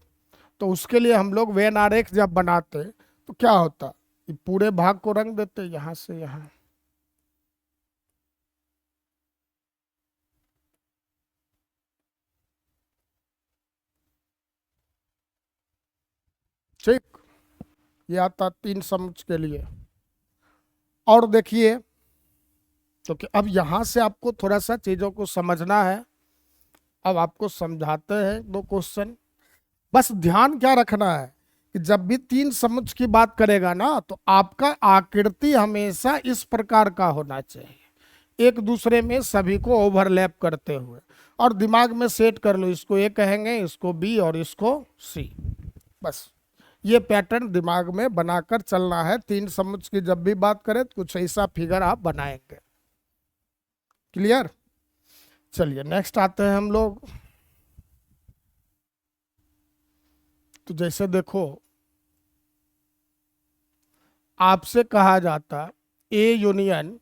[SPEAKER 1] तो उसके लिए हम लोग वेन आरेख जब बनाते तो क्या होता, पूरे भाग को रंग देते यहां से यहां। ठीक, ये आता तीन समुच्चय के लिए। और देखिए तो कि अब यहां से आपको थोड़ा सा चीजों को समझना है। अब आपको समझाते हैं दो क्वेश्चन। बस ध्यान क्या रखना है कि जब भी तीन समुच्चय की बात करेगा ना तो आपका आकृति हमेशा इस प्रकार का होना चाहिए, एक दूसरे में सभी को ओवरलैप करते हुए। और दिमाग में सेट कर लो, इसको ए कहेंगे, इसको बी और इसको सी। बस ये पैटर्न दिमाग में बनाकर चलना है। तीन समुच्चय की जब भी बात करें तो कुछ ऐसा फिगर आप बनाएंगे। क्लियर? चलिए नेक्स्ट आते हैं हम लोग। तो जैसे देखो आपसे कहा जाता A union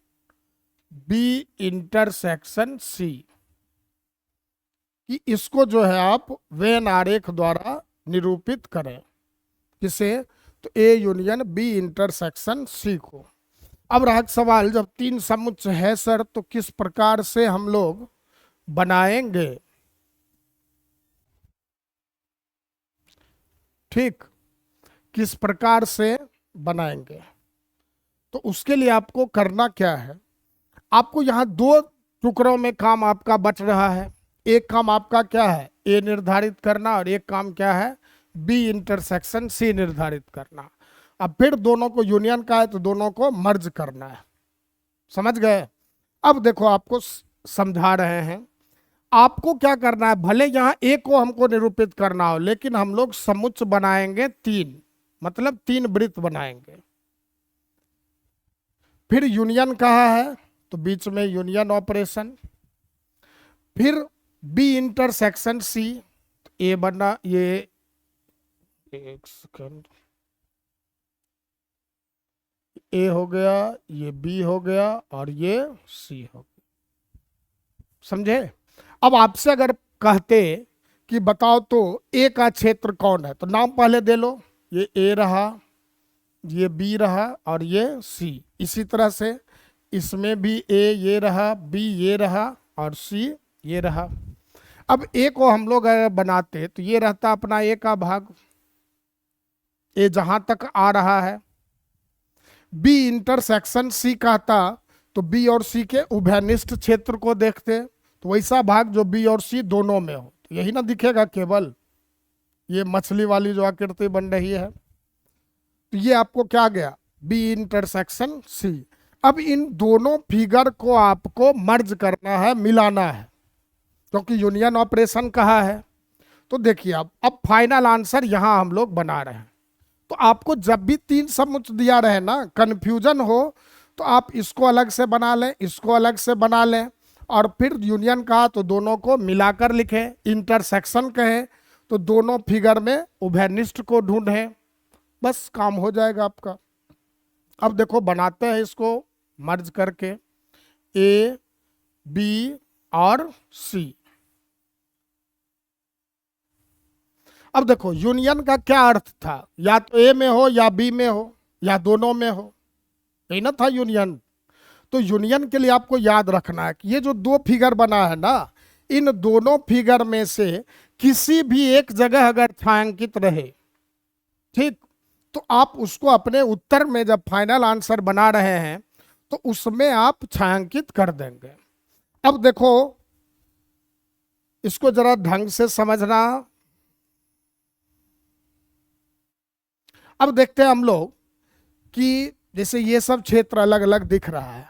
[SPEAKER 1] B intersection C, कि इसको जो है आप वेन आरेख द्वारा निरूपित करें। किसे? तो A union B intersection C को। अब रहा सवाल, जब तीन समुच्चय है सर तो किस प्रकार से हम लोग बनाएंगे? ठीक, किस प्रकार से बनाएंगे? तो उसके लिए आपको करना क्या है, आपको यहाँ दो टुकड़ों में काम आपका बच रहा है। एक काम आपका क्या है, ए निर्धारित करना, और एक काम क्या है, बी इंटरसेक्शन सी निर्धारित करना। अब फिर दोनों को यूनियन का है तो दोनों को मर्ज करना है। समझ गए? अब देखो आपको समझा रहे हैं, आपको क्या करना है, भले यहाँ ए को हमको निरूपित करना हो, लेकिन हम लोग समुच्चय बनाएंगे तीन, मतलब तीन वृत्त बनाएंगे। फिर यूनियन कहा है तो बीच में यूनियन ऑपरेशन। फिर बी इंटरसेक्शन सी, ए बना, ये एक सेकंड, ए हो गया, ये बी हो गया, और ये सी हो गया। समझे? अब आपसे अगर कहते कि बताओ तो ए का क्षेत्र कौन है, तो नाम पहले दे लो। ये ए रहा, ये बी रहा, और ये सी। इसी तरह से इसमें भी ए ये रहा, बी ये रहा, और सी ये रहा। अब ए को हम लोग अगर बनाते तो ये रहता अपना ए का भाग, ए जहां तक आ रहा है। बी इंटरसेक्शन सी कहता तो बी और सी के उभयनिष्ठ क्षेत्र को देखते, तो वैसा भाग जो बी और सी दोनों में हो, तो यही ना दिखेगा केवल, ये मछली वाली जो आकृति बन रही है। तो ये आपको क्या गया, बी इंटरसेक्शन सी। अब इन दोनों फिगर को आपको मर्ज करना है, मिलाना है, क्योंकि यूनियन ऑपरेशन कहा है। तो देखिए अब फाइनल आंसर यहां हम लोग बना रहे हैं। तो आपको जब भी तीन समुच्चय दिया रहे ना, कंफ्यूजन हो तो आप इसको अलग से बना लें, इसको अलग से बना लें, और फिर यूनियन कहा तो दोनों को मिलाकर लिखें, इंटरसेक्शन कहें तो दोनों फिगर में उभयनिष्ठ को ढूंढें, बस काम हो जाएगा आपका। अब देखो बनाते हैं इसको मर्ज करके, ए बी और सी। अब देखो यूनियन का क्या अर्थ था, या तो ए में हो या बी में हो या दोनों में हो, यही ना था यूनियन। तो यूनियन के लिए आपको याद रखना है कि ये जो दो फिगर बना है ना, इन दोनों फिगर में से किसी भी एक जगह अगर छायांकित रहे, ठीक, तो आप उसको अपने उत्तर में जब फाइनल आंसर बना रहे हैं तो उसमें आप छायांकित कर देंगे। अब देखो इसको जरा ढंग से समझना। अब देखते हैं हम लोग कि जैसे ये सब क्षेत्र अलग अलग दिख रहा है।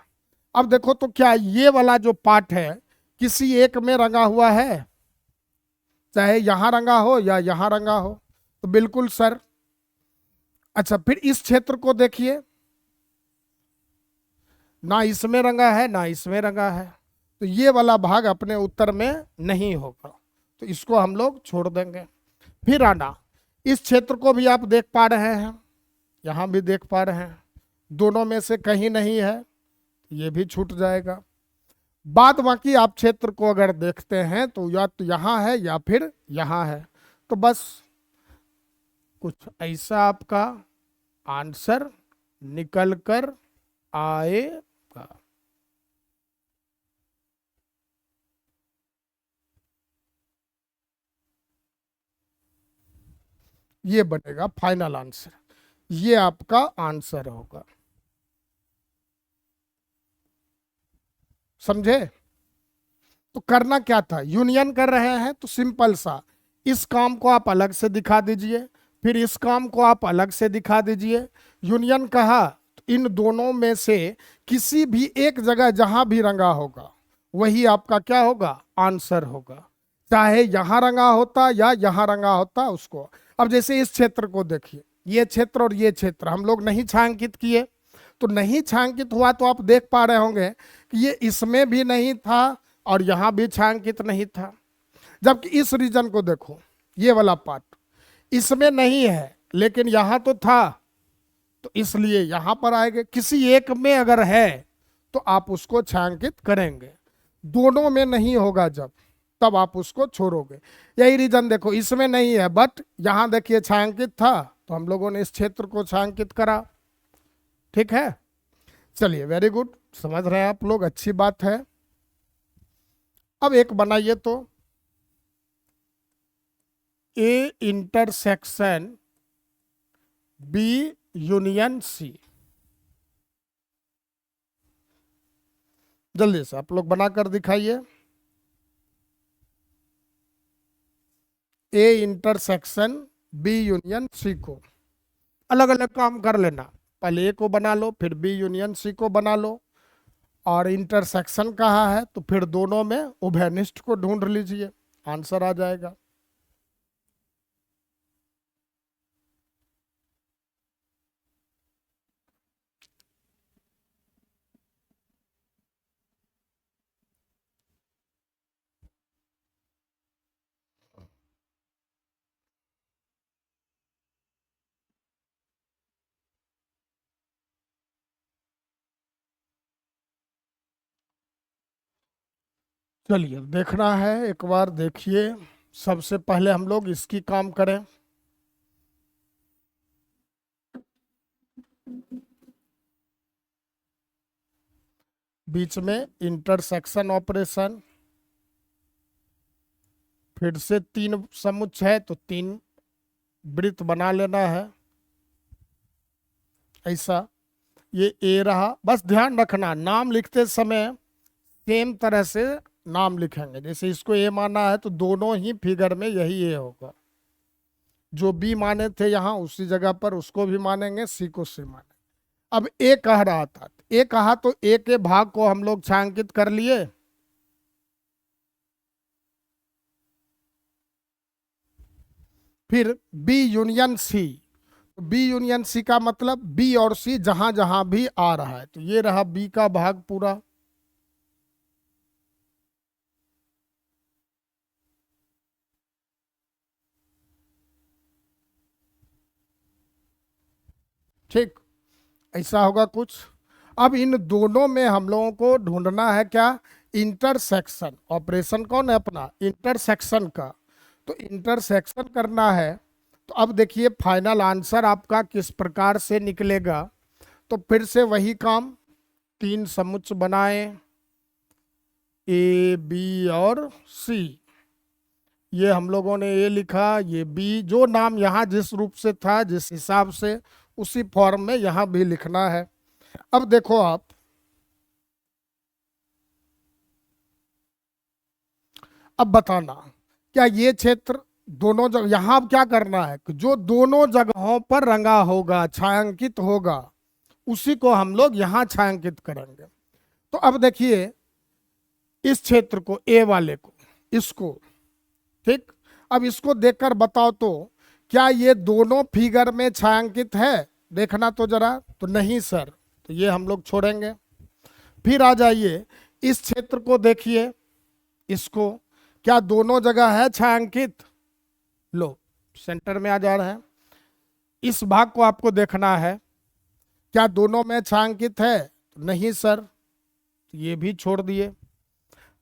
[SPEAKER 1] अब देखो तो क्या ये वाला जो पार्ट है किसी एक में रंगा हुआ है, चाहे यहां रंगा हो या यहां रंगा हो? तो बिल्कुल सर। अच्छा, फिर इस क्षेत्र को देखिए, ना इसमें रंगा है ना इसमें रंगा है, तो ये वाला भाग अपने उत्तर में नहीं होगा, तो इसको हम लोग छोड़ देंगे। फिर आना, इस क्षेत्र को भी आप देख पा रहे हैं, यहां भी देख पा रहे हैं, दोनों में से कहीं नहीं है, ये भी छूट जाएगा। बाद बाकी आप क्षेत्र को अगर देखते हैं तो या तो यहाँ है या फिर यहाँ है, तो बस कुछ ऐसा आपका आंसर निकल कर आएगा। ये बनेगा फाइनल आंसर, ये आपका आंसर होगा। समझे? तो करना क्या था, यूनियन कर रहे हैं तो सिंपल सा, इस काम को आप अलग से दिखा दीजिए, फिर इस काम को आप अलग से दिखा दीजिए। यूनियन कहा तो इन दोनों में से किसी भी एक जगह जहां भी रंगा होगा वही आपका क्या होगा, आंसर होगा, चाहे यहां रंगा होता या यहां रंगा होता उसको। अब जैसे इस क्षेत्र को देखिए, ये क्षेत्र और ये क्षेत्र हम लोग नहीं छायांकित किए, तो नहीं छायांकित हुआ तो आप देख पा रहे होंगे कि ये इसमें भी नहीं था और यहां भी छायांकित नहीं था। जबकि इस रीजन को देखो, ये वाला पार्ट इसमें नहीं है लेकिन यहां तो था, तो इसलिए यहां पर आएंगे। किसी एक में अगर है तो आप उसको छायांकित करेंगे, दोनों में नहीं होगा जब, तब आप उसको छोड़ोगे। यही रीजन देखो, इसमें नहीं है बट यहां देखिए छायांकित था, तो हम लोगों ने इस क्षेत्र को छायांकित करा। ठीक है, चलिए वेरी गुड, समझ रहे हैं आप लोग, अच्छी बात है। अब एक बनाइए तो, A intersection B union C. जल्दी से आप लोग बनाकर दिखाइए। A intersection B union C को, अलग अलग काम कर लेना, पहले ए को बना लो, फिर बी यूनियन सी को बना लो, और इंटरसेक्शन कहाँ है तो फिर दोनों में उभयनिष्ठ को ढूंढ लीजिए, आंसर आ जाएगा। चलिए देखना है, एक बार देखिए। सबसे पहले हम लोग इसकी काम करें। बीच में इंटरसेक्शन ऑपरेशन, फिर से तीन समुच्चय तो तीन वृत्त बना लेना है ऐसा। ये ए रहा, बस ध्यान रखना नाम लिखते समय सेम तरह से नाम लिखेंगे। जैसे इसको ए माना है तो दोनों ही फिगर में यही ए होगा, जो बी माने थे यहाँ उसी जगह पर उसको भी मानेंगे, सी को सी मानेंगे। अब ए कह रहा था, ए कहा तो ए के भाग को हम लोग छायांकित कर लिए। फिर B union C, B union C का मतलब बी और सी जहां जहां भी आ रहा है, तो ये रहा बी का भाग पूरा। ठीक, ऐसा होगा कुछ। अब इन दोनों में हम लोगों को ढूंढना है क्या, इंटरसेक्शन। ऑपरेशन कौन है अपना, इंटरसेक्शन का। तो इंटरसेक्शन करना है, तो अब देखिए फाइनल आंसर आपका किस प्रकार से निकलेगा। तो फिर से वही काम, तीन समुच्चय बनाए, ए बी और सी। ये हम लोगों ने ए लिखा, ये बी, जो नाम यहाँ जिस रूप से था जिस हिसाब से उसी फॉर्म में यहाँ भी लिखना है। अब देखो आप, अब बताना क्या ये क्षेत्र दोनों जगह, यहां क्या करना है कि जो दोनों जगहों पर रंगा होगा, छायांकित होगा, उसी को हम लोग यहां छायांकित करेंगे। तो अब देखिए इस क्षेत्र को, ए वाले को, इसको, ठीक। अब इसको देखकर बताओ तो क्या ये दोनों फिगर में छायांकित है, देखना तो जरा। तो नहीं सर, तो ये हम लोग छोड़ेंगे। फिर आ जाइए इस क्षेत्र को देखिए, इसको, क्या दोनों जगह है छायांकित, लो सेंटर में आ जा रहा है। इस भाग को आपको देखना है, क्या दोनों में छायांकित है, तो नहीं सर, तो ये भी छोड़ दिए।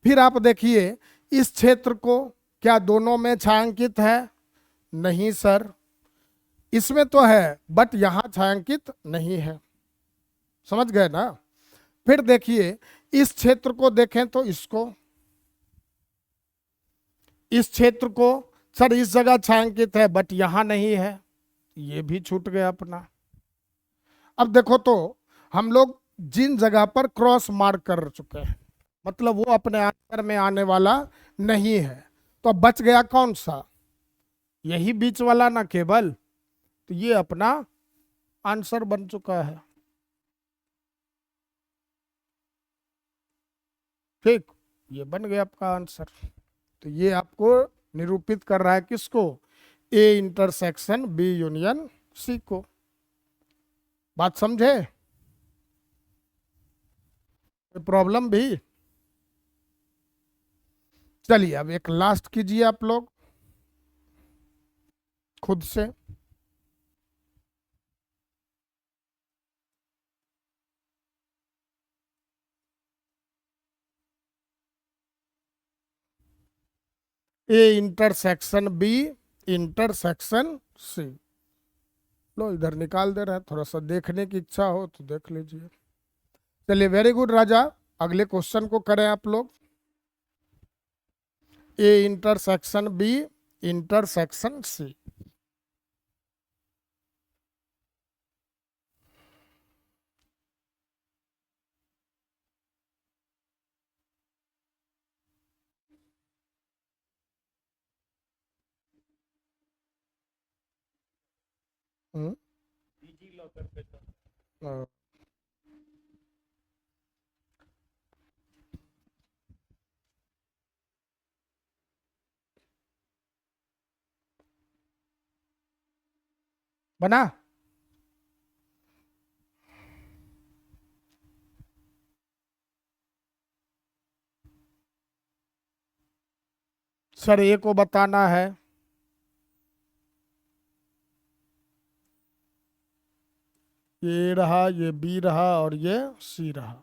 [SPEAKER 1] फिर आप देखिए इस क्षेत्र को, क्या दोनों में छायांकित है, नहीं सर, इसमें तो है बट यहां छायांकित नहीं है, समझ गए ना। फिर देखिए इस क्षेत्र को देखें तो इसको, इस क्षेत्र को, सर इस जगह छायांकित है बट यहां नहीं है, ये भी छूट गया अपना। अब देखो तो हम लोग जिन जगह पर क्रॉस मार्क कर चुके हैं, मतलब वो अपने आंसर में आने वाला नहीं है, तो अब बच गया कौन सा, यही बीच वाला ना केवल, तो ये अपना आंसर बन चुका है। ठीक, ये बन गया आपका आंसर। तो ये आपको निरूपित कर रहा है किसको, A intersection B union C को। बात समझे, प्रॉब्लम भी। चलिए अब एक लास्ट कीजिए आप लोग खुद से। A intersection B intersection C. लो इधर निकाल दे रहे हैं, थोड़ा सा देखने की इच्छा हो तो देख लीजिए। चलिए वेरी गुड राजा, अगले क्वेश्चन को करें आप लोग। A intersection B intersection C. हाँ। बना। सर ए को बताना है, ये रहा, ये बी रहा और ये सी रहा।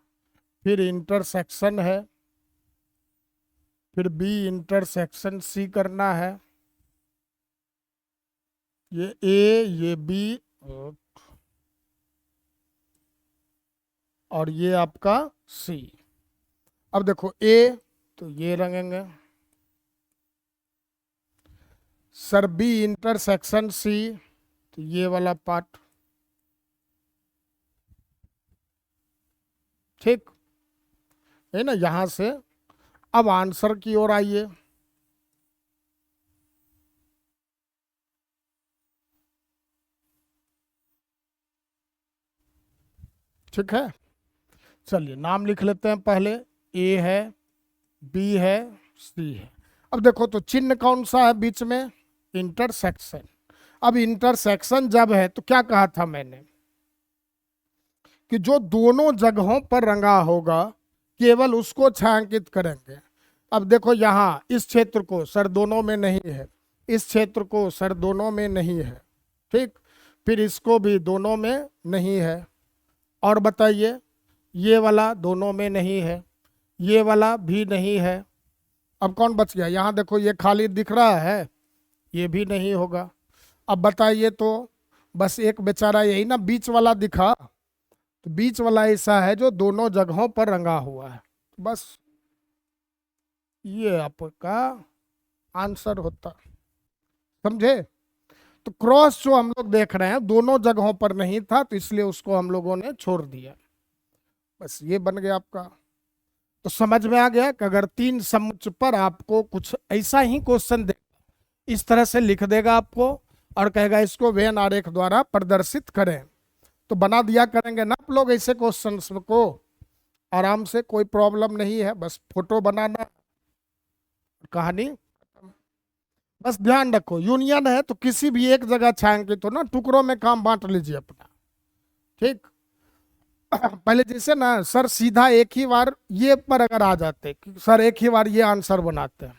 [SPEAKER 1] फिर इंटरसेक्शन है, फिर बी इंटरसेक्शन सी करना है। ये ए, ये बी और ये आपका सी। अब देखो ए तो ये रंगेंगे सर, बी इंटरसेक्शन सी तो ये वाला पार्ट, ठीक है ना। यहां से अब आंसर की ओर आइए। ठीक है, चलिए नाम लिख लेते हैं पहले। ए है, बी है, सी है। अब देखो तो चिन्ह कौन सा है बीच में, इंटरसेक्शन। अब इंटरसेक्शन जब है तो क्या कहा था मैंने कि जो दोनों जगहों पर रंगा होगा केवल उसको छायांकित करेंगे। अब देखो यहाँ इस क्षेत्र को सर दोनों में नहीं है, इस क्षेत्र को सर दोनों में नहीं है, ठीक। फिर इसको भी दोनों में नहीं है। और बताइए ये वाला दोनों में नहीं है, ये वाला भी नहीं है। अब कौन बच गया, यहाँ देखो ये खाली दिख रहा है, ये भी नहीं होगा। अब बताइए तो बस एक बेचारा यही ना बीच वाला दिखा, तो बीच वाला ऐसा है जो दोनों जगहों पर रंगा हुआ है, बस ये आपका आंसर होता। समझे। तो क्रॉस जो हम लोग देख रहे हैं दोनों जगहों पर नहीं था तो इसलिए उसको हम लोगों ने छोड़ दिया, बस ये बन गया आपका। तो समझ में आ गया कि अगर तीन समुच्च पर आपको कुछ ऐसा ही क्वेश्चन दे, इस तरह से लिख देगा आपको और कहेगा इसको वेन आरेख द्वारा प्रदर्शित करें, तो बना दिया करेंगे ना आप लोग ऐसे क्वेश्चंस को आराम से, कोई प्रॉब्लम नहीं है। बस फोटो बनाना, कहानी। बस ध्यान रखो यूनियन है तो किसी भी एक जगह छायांकित हो ना, टुकड़ों में काम बांट लीजिए अपना, ठीक। पहले जैसे ना सर सीधा एक ही बार ये पर अगर आ जाते कि सर एक ही बार ये आंसर बनाते हैं,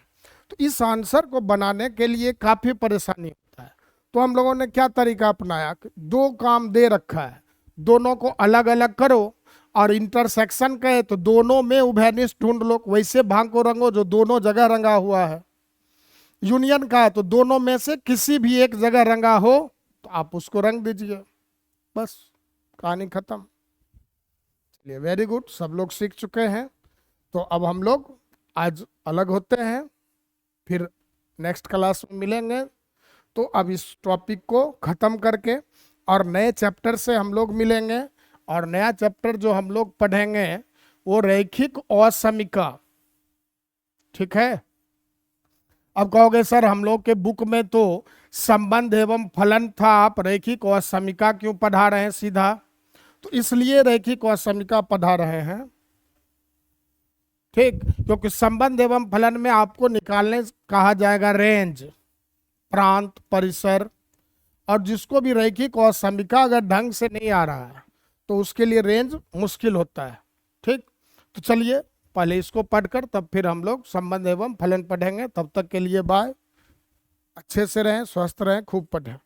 [SPEAKER 1] तो इस आंसर को बनाने के लिए काफी परेशानी होता है। तो हम लोगों ने क्या तरीका अपनाया, दो काम दे रखा है, दोनों को अलग अलग करो, और इंटरसेक्शन कहे तो दोनों में उभयनिष्ठ ढूंढ लो, वैसे भाग को रंगो जो दोनों जगह रंगा हुआ है। यूनियन का है तो दोनों में से किसी भी एक जगह रंगा हो तो आप उसको रंग दीजिए, बस कहानी खत्म। चलिए वेरी गुड, सब लोग सीख चुके हैं। तो अब हम लोग आज अलग होते हैं, फिर नेक्स्ट क्लास में मिलेंगे। तो अब इस टॉपिक को खत्म करके और नए चैप्टर से हम लोग मिलेंगे, और नया चैप्टर जो हम लोग पढ़ेंगे वो रैखिक असमीका, ठीक है। अब कहोगे सर हम लोग के बुक में तो संबंध एवं फलन था, आप रैखिक असमीका क्यों पढ़ा रहे हैं सीधा, तो इसलिए रैखिक असमीका पढ़ा रहे हैं, ठीक। क्योंकि संबंध एवं फलन में आपको निकालने कहा जाएगा रेंज, प्रांत, परिसर, और जिसको भी रैखिक असमीका अगर ढंग से नहीं आ रहा है तो उसके लिए रेंज मुश्किल होता है, ठीक। तो चलिए पहले इसको पढ़कर तब फिर हम लोग संबंध एवं फलन पढ़ेंगे। तब तक के लिए बाय, अच्छे से रहें, स्वस्थ रहें, खूब पढ़ें।